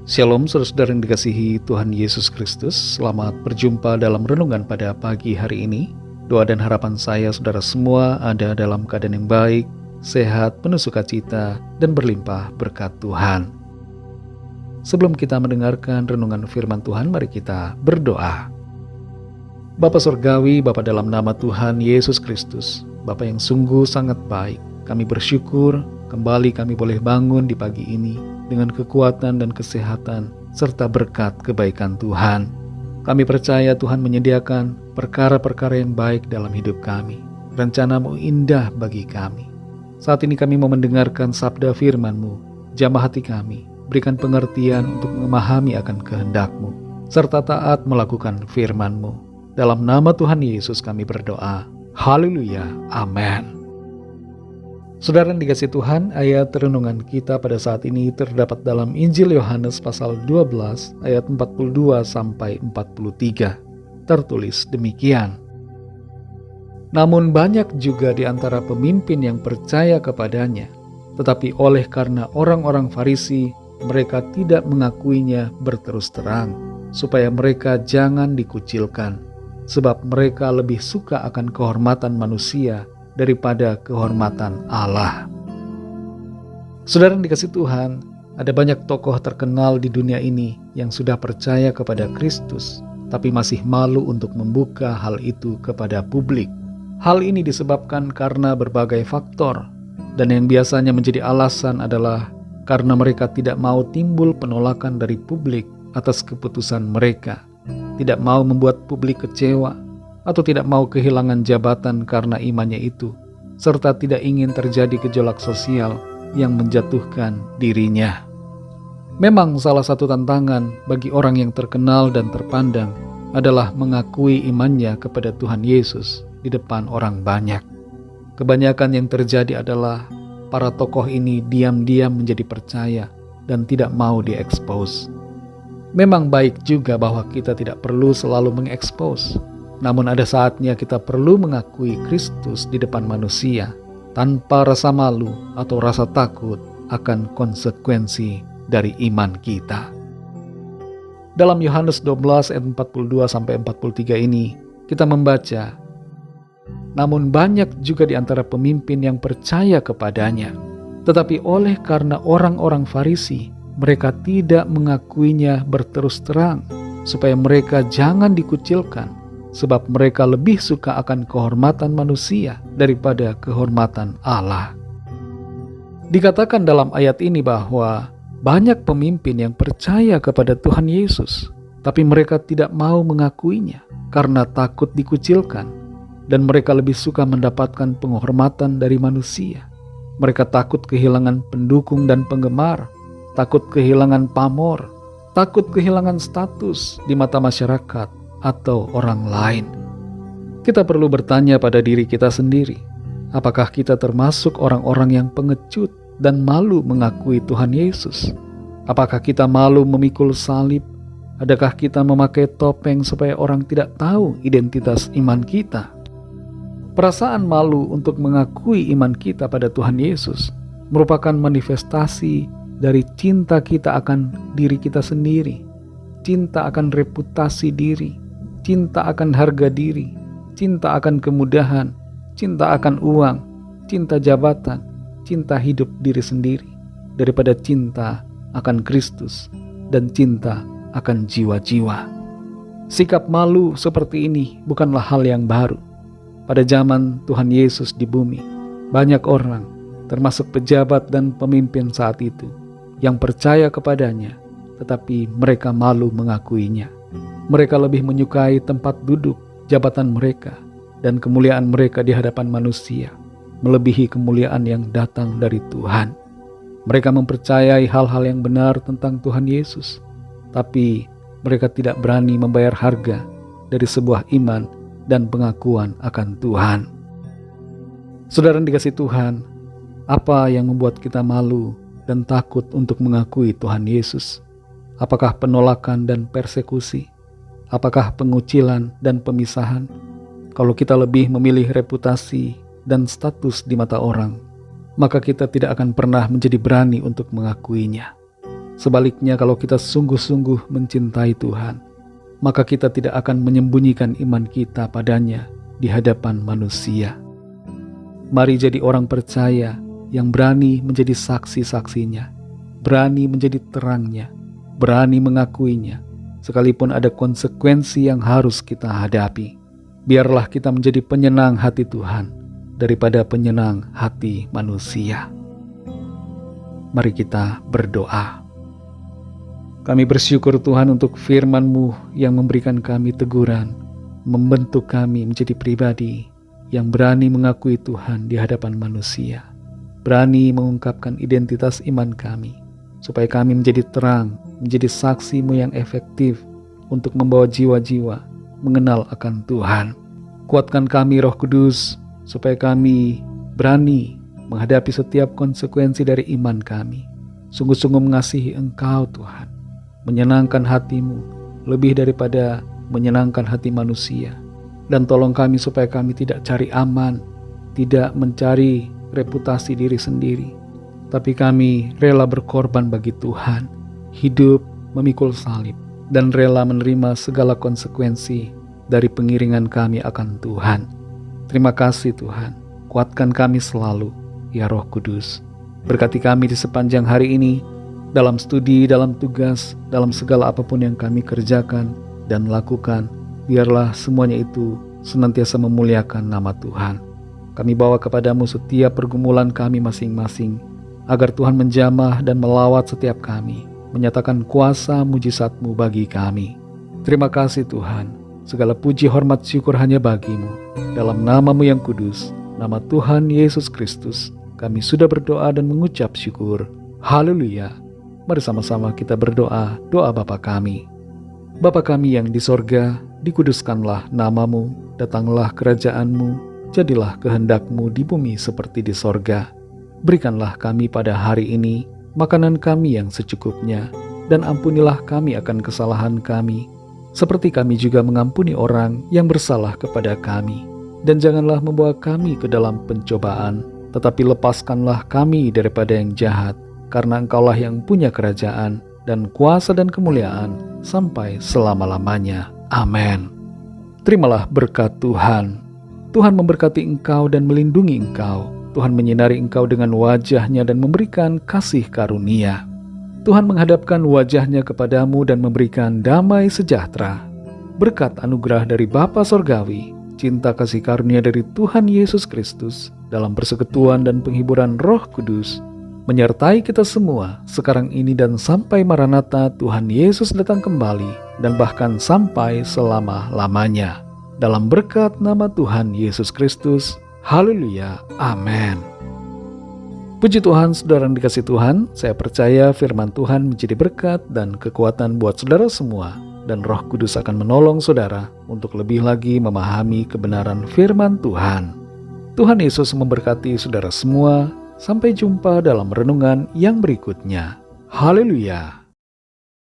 Shalom saudara-saudara yang dikasihi Tuhan Yesus Kristus. Selamat berjumpa dalam renungan pada pagi hari ini. Doa dan harapan saya saudara semua ada dalam keadaan yang baik, sehat, penuh sukacita, dan berlimpah berkat Tuhan. Sebelum kita mendengarkan renungan firman Tuhan, mari kita berdoa. Bapa Surgawi, Bapa dalam nama Tuhan Yesus Kristus, Bapa yang sungguh sangat baik, kami bersyukur kembali kami boleh bangun di pagi ini dengan kekuatan dan kesehatan serta berkat kebaikan Tuhan. Kami percaya Tuhan menyediakan perkara-perkara yang baik dalam hidup kami. Rencana-Mu indah bagi kami. Saat ini kami mau mendengarkan sabda firman-Mu. Jamah hati kami, berikan pengertian untuk memahami akan kehendak-Mu, serta taat melakukan firman-Mu. Dalam nama Tuhan Yesus kami berdoa. Haleluya. Amin. Saudara yang dikasihi Tuhan, ayat renungan kita pada saat ini terdapat dalam Injil Yohanes pasal 12 ayat 42 sampai 43. Tertulis demikian. Namun banyak juga di antara pemimpin yang percaya kepadanya, tetapi oleh karena orang-orang Farisi, mereka tidak mengakuinya berterus terang, supaya mereka jangan dikucilkan, sebab mereka lebih suka akan kehormatan manusia daripada kehormatan Allah. Saudara yang dikasihi Tuhan, ada banyak tokoh terkenal di dunia ini yang sudah percaya kepada Kristus, tapi masih malu untuk membuka hal itu kepada publik. Hal ini disebabkan karena berbagai faktor, dan yang biasanya menjadi alasan adalah karena mereka tidak mau timbul penolakan dari publik atas keputusan mereka, tidak mau membuat publik kecewa, atau tidak mau kehilangan jabatan karena imannya itu, serta tidak ingin terjadi gejolak sosial yang menjatuhkan dirinya. Memang salah satu tantangan bagi orang yang terkenal dan terpandang adalah mengakui imannya kepada Tuhan Yesus di depan orang banyak. Kebanyakan yang terjadi adalah para tokoh ini diam-diam menjadi percaya dan tidak mau diekspos. Memang baik juga bahwa kita tidak perlu selalu mengekspos. Namun ada saatnya kita perlu mengakui Kristus di depan manusia tanpa rasa malu atau rasa takut akan konsekuensi dari iman kita. Dalam Yohanes 12 ayat 42 sampai 43 ini kita membaca, namun banyak juga di antara pemimpin yang percaya kepadanya, tetapi oleh karena orang-orang Farisi, mereka tidak mengakuinya berterus terang, supaya mereka jangan dikucilkan, sebab mereka lebih suka akan kehormatan manusia daripada kehormatan Allah. Dikatakan dalam ayat ini bahwa banyak pemimpin yang percaya kepada Tuhan Yesus, tapi mereka tidak mau mengakuinya karena takut dikucilkan, dan mereka lebih suka mendapatkan penghormatan dari manusia. Mereka takut kehilangan pendukung dan penggemar, takut kehilangan pamor, takut kehilangan status di mata masyarakat atau orang lain. Kita perlu bertanya pada diri kita sendiri, apakah kita termasuk orang-orang yang pengecut dan malu mengakui Tuhan Yesus? Apakah kita malu memikul salib? Adakah kita memakai topeng supaya orang tidak tahu identitas iman kita? Perasaan malu untuk mengakui iman kita pada Tuhan Yesus merupakan manifestasi dari cinta kita akan diri kita sendiri, cinta akan reputasi diri, cinta akan harga diri, cinta akan kemudahan, cinta akan uang, cinta jabatan, cinta hidup diri sendiri, daripada cinta akan Kristus dan cinta akan jiwa-jiwa. Sikap malu seperti ini bukanlah hal yang baru. Pada zaman Tuhan Yesus di bumi, banyak orang, termasuk pejabat dan pemimpin saat itu, yang percaya kepadanya, tetapi mereka malu mengakuinya. Mereka lebih menyukai tempat duduk, jabatan mereka, dan kemuliaan mereka di hadapan manusia, melebihi kemuliaan yang datang dari Tuhan. Mereka mempercayai hal-hal yang benar tentang Tuhan Yesus, tapi mereka tidak berani membayar harga dari sebuah iman dan pengakuan akan Tuhan. Saudara yang dikasihi Tuhan, apa yang membuat kita malu dan takut untuk mengakui Tuhan Yesus? Apakah penolakan dan persekusi? Apakah pengucilan dan pemisahan? Kalau kita lebih memilih reputasi dan status di mata orang, maka kita tidak akan pernah menjadi berani untuk mengakuinya. Sebaliknya, kalau kita sungguh-sungguh mencintai Tuhan, maka kita tidak akan menyembunyikan iman kita padanya di hadapan manusia. Mari jadi orang percaya yang berani menjadi saksi-saksinya, berani menjadi terangnya, berani mengakuinya, sekalipun ada konsekuensi yang harus kita hadapi. Biarlah kita menjadi penyenang hati Tuhan daripada penyenang hati manusia. Mari kita berdoa. Kami bersyukur Tuhan untuk firman-Mu yang memberikan kami teguran, membentuk kami menjadi pribadi yang berani mengakui Tuhan di hadapan manusia, berani mengungkapkan identitas iman kami, supaya kami menjadi terang, menjadi saksi-Mu yang efektif untuk membawa jiwa-jiwa mengenal akan Tuhan. Kuatkan kami Roh Kudus, supaya kami berani menghadapi setiap konsekuensi dari iman kami, sungguh-sungguh mengasihi Engkau Tuhan, menyenangkan hati-Mu lebih daripada menyenangkan hati manusia. Dan tolong kami supaya kami tidak cari aman, tidak mencari reputasi diri sendiri, tapi kami rela berkorban bagi Tuhan, hidup memikul salib, dan rela menerima segala konsekuensi dari pengiringan kami akan Tuhan. Terima kasih Tuhan, kuatkan kami selalu, ya Roh Kudus. Berkati kami di sepanjang hari ini, dalam studi, dalam tugas, dalam segala apapun yang kami kerjakan dan lakukan. Biarlah semuanya itu senantiasa memuliakan nama Tuhan. Kami bawa kepadamu setiap pergumulan kami masing-masing, agar Tuhan menjamah dan melawat setiap kami, menyatakan kuasa mujizat-Mu bagi kami. Terima kasih Tuhan, segala puji hormat syukur hanya bagi-Mu. Dalam nama-Mu yang kudus, nama Tuhan Yesus Kristus, kami sudah berdoa dan mengucap syukur. Haleluya. Mari sama-sama kita berdoa, doa Bapa kami. Bapa kami yang di sorga, dikuduskanlah nama-Mu, datanglah kerajaan-Mu, jadilah kehendak-Mu di bumi seperti di sorga. Berikanlah kami pada hari ini makanan kami yang secukupnya, dan ampunilah kami akan kesalahan kami, seperti kami juga mengampuni orang yang bersalah kepada kami. Dan janganlah membawa kami ke dalam pencobaan, tetapi lepaskanlah kami daripada yang jahat, karena Engkaulah yang punya kerajaan dan kuasa dan kemuliaan sampai selama-lamanya. Amin. Terimalah berkat Tuhan. Tuhan memberkati engkau dan melindungi engkau. Tuhan menyinari engkau dengan wajah-Nya dan memberikan kasih karunia. Tuhan menghadapkan wajah-Nya kepadamu dan memberikan damai sejahtera. Berkat anugerah dari Bapa Sorgawi, cinta kasih karunia dari Tuhan Yesus Kristus, dalam persekutuan dan penghiburan Roh Kudus, menyertai kita semua sekarang ini dan sampai Maranatha Tuhan Yesus datang kembali, dan bahkan sampai selama-lamanya. Dalam berkat nama Tuhan Yesus Kristus. Haleluya. Amin. Puji Tuhan, saudara yang dikasihi Tuhan, saya percaya firman Tuhan menjadi berkat dan kekuatan buat saudara semua, dan Roh Kudus akan menolong saudara untuk lebih lagi memahami kebenaran firman Tuhan. Tuhan Yesus memberkati saudara semua. Sampai jumpa dalam renungan yang berikutnya. Haleluya.